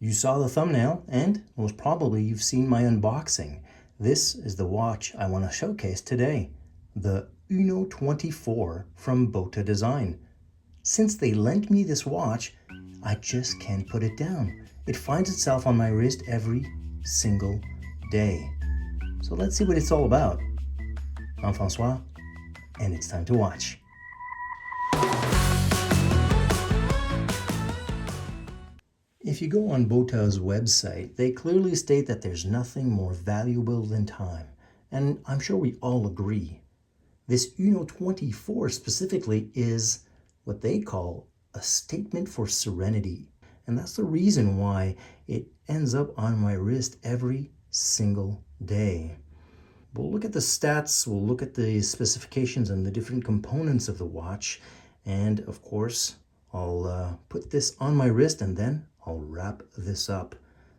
You saw the thumbnail, and most probably you've seen my unboxing. This is the watch I want to showcase today, the Uno24 from Botta Design. Since they lent me this watch, I just can't put it down. It finds itself on my wrist every single day. So let's see what it's all about. I'm Francois, and it's time to watch. If you go on Botta's website, they clearly state that there's nothing more valuable than time, and I'm sure we all agree. This Uno24 specifically is what they call a statement for serenity, and that's the reason why it ends up on my wrist every single day. We'll look at the stats, we'll look at the specifications and the different components of the watch, and of course, I'll put this on my wrist and then I'll wrap this up.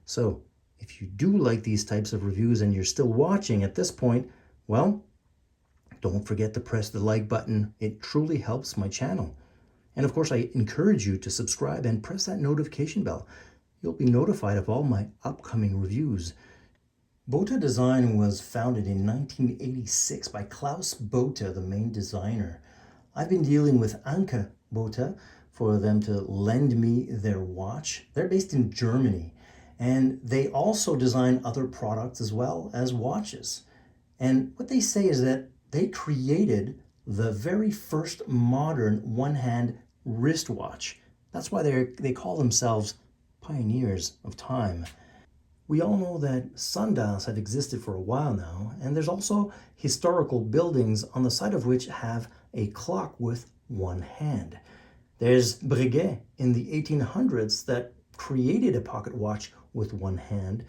So if you do like these types of reviews and you're still watching at this point, well, don't forget to press the like button. It truly helps my channel. And of course, I encourage you to subscribe and press that notification bell. You'll be notified of all my upcoming reviews. Botta Design was founded in 1986 by Klaus Botta, the main designer. I've been dealing with Anke Botta for them to lend me their watch. They're based in Germany, and they also design other products as well as watches. And what they say is that they created the very first modern one-hand wristwatch. That's why they call themselves pioneers of time. We all know that sundials have existed for a while now, and there's also historical buildings on the side of which have a clock with one hand. There's Breguet in the 1800s that created a pocket watch with one hand,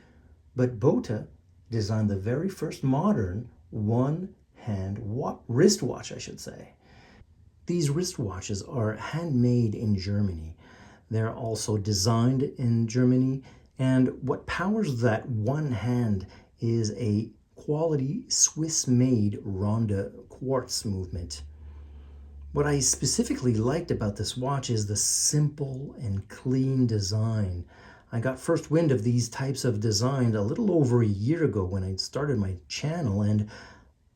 but Botta designed the very first modern one-hand wristwatch, I should say. These wristwatches are handmade in Germany. They're also designed in Germany, and what powers that one hand is a quality Swiss-made Ronde quartz movement. What I specifically liked about this watch is the simple and clean design. I got first wind of these types of design a little over a year ago when I started my channel, and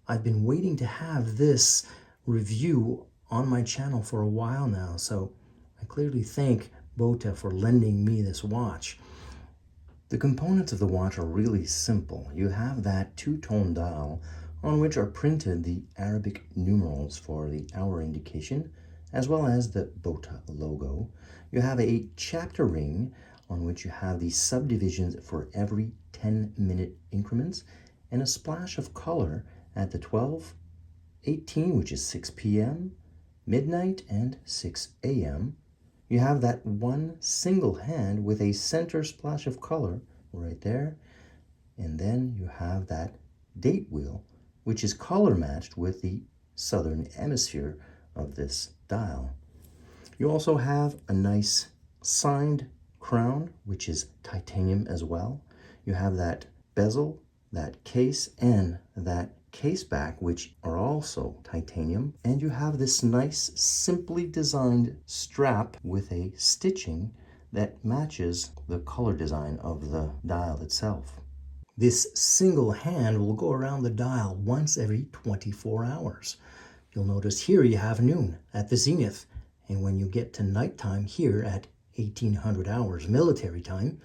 I've been waiting to have this review on my channel for a while now, so I clearly thank Botta for lending me this watch. The components of the watch are really simple. You have that two-tone dial on which are printed the Arabic numerals for the hour indication, as well as the Botta logo. You have a chapter ring on which you have the subdivisions for every 10-minute increments, and a splash of color at the 12:18, which is 6 p.m., midnight, and 6 a.m. You have that one single hand with a center splash of color right there, and then you have that date wheel, which is color matched with the southern hemisphere of this dial. You also have a nice signed crown, which is titanium as well. You have that bezel, that case, and that case back, which are also titanium. And you have this nice, simply designed strap with a stitching that matches the color design of the dial itself. This single hand will go around the dial once every 24 hours. You'll notice here you have noon at the zenith, and when you get to nighttime here at 1800 hours military time,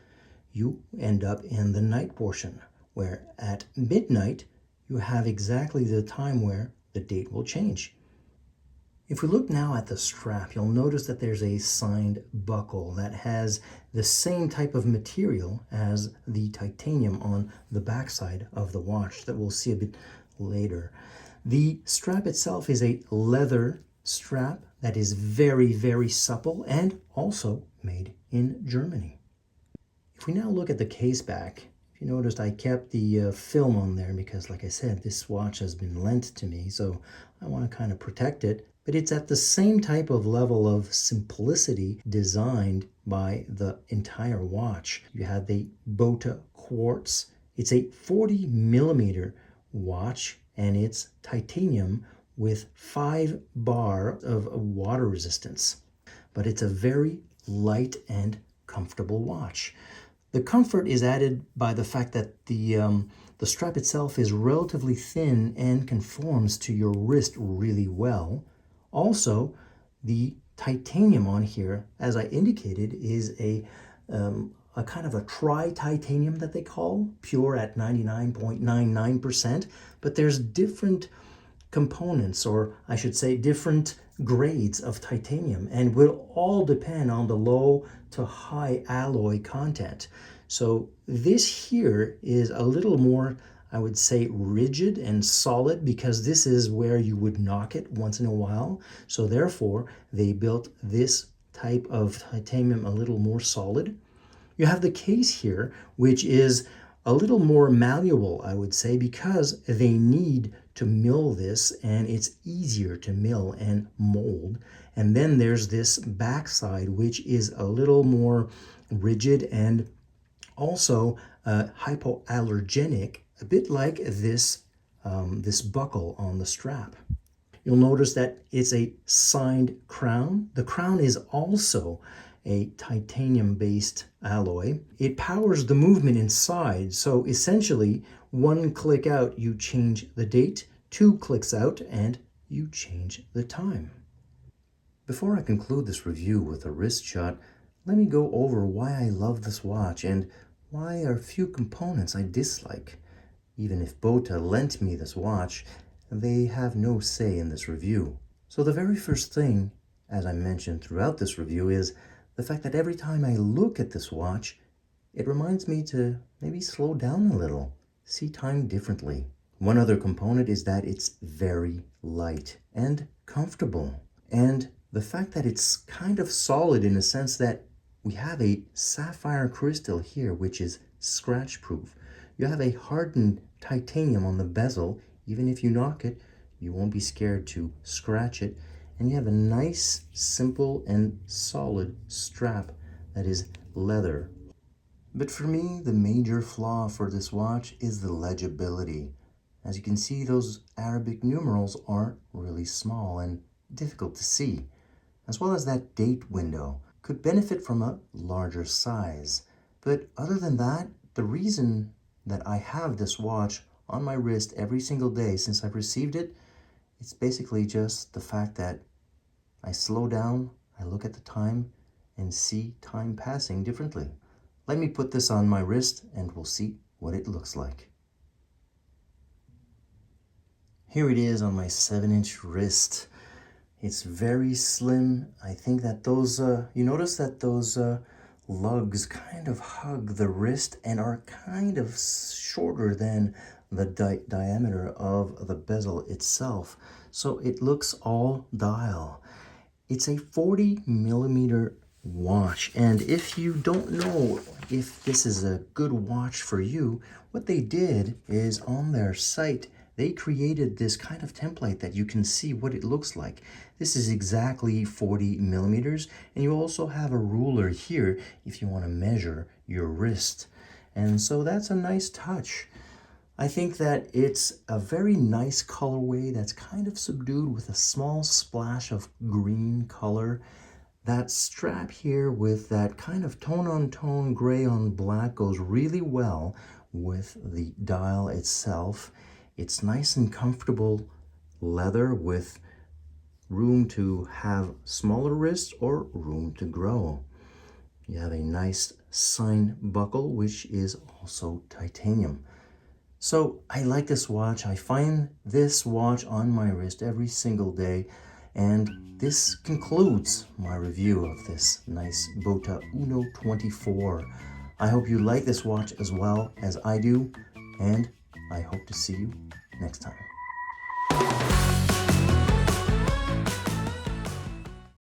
you end up in the night portion, where at midnight you have exactly the time where the date will change. If we look now at the strap, you'll notice that there's a signed buckle that has the same type of material as the titanium on the backside of the watch that we'll see a bit later. The strap itself is a leather strap that is very, very supple and also made in Germany. If we now look at the case back, if you noticed, I kept the film on there because, like I said, this watch has been lent to me, so I want to kind of protect it. But it's at the same type of level of simplicity designed by the entire watch. You have the Botta quartz. It's a 40 millimeter watch, and it's titanium with 5 bar of water resistance. But it's a very light and comfortable watch. The comfort is added by the fact that the strap itself is relatively thin and conforms to your wrist really well. Also, the titanium on here, as I indicated, is a kind of a tri-titanium that they call, pure at 99.99%, but there's different components, or I should say different grades of titanium, and will all depend on the low to high alloy content. So this here is a little more, I would say, rigid and solid, because this is where you would knock it once in a while. So therefore, they built this type of titanium a little more solid. You have the case here, which is a little more malleable, I would say, because they need to mill this, and it's easier to mill and mold. And then there's this backside, which is a little more rigid and also hypoallergenic, a bit like this, this buckle on the strap. You'll notice that it's a signed crown. The crown is also a titanium-based alloy. It powers the movement inside, so essentially, one click out, you change the date, 2 clicks out, and you change the time. Before I conclude this review with a wrist shot, let me go over why I love this watch and why are a few components I dislike. Even if Botta lent me this watch, they have no say in this review. So the very first thing, as I mentioned throughout this review, is the fact that every time I look at this watch, it reminds me to maybe slow down a little, see time differently. One other component is that it's very light and comfortable. And the fact that it's kind of solid in the sense that we have a sapphire crystal here, which is scratch proof. You have a hardened titanium on the bezel. Even if you knock it, you won't be scared to scratch it. And you have a nice, simple, and solid strap that is leather. But for me, the major flaw for this watch is the legibility. As you can see, those Arabic numerals aren't really small and difficult to see, as well as that date window could benefit from a larger size. But other than that, the reason that I have this watch on my wrist every single day since I've received it, it's basically just the fact that I slow down, I look at the time, and see time passing differently. Let me put this on my wrist and we'll see what it looks like. Here it is on my 7-inch wrist. It's very slim. I think that those, you notice that those lugs kind of hug the wrist and are kind of shorter than the diameter of the bezel itself. So it looks all dial. It's a 40mm watch, and if you don't know if this is a good watch for you, what they did is on their site, they created this kind of template that you can see what it looks like. This is exactly 40mm, and you also have a ruler here if you want to measure your wrist. And so that's a nice touch. I think that it's a very nice colorway that's kind of subdued with a small splash of green color. That strap here with that kind of tone-on-tone gray on black goes really well with the dial itself. It's nice and comfortable leather with room to have smaller wrists or room to grow. You have a nice sign buckle, which is also titanium. So I like this watch. I find this watch on my wrist every single day. And this concludes my review of this nice Botta Uno24. I hope you like this watch as well as I do, and I hope to see you next time.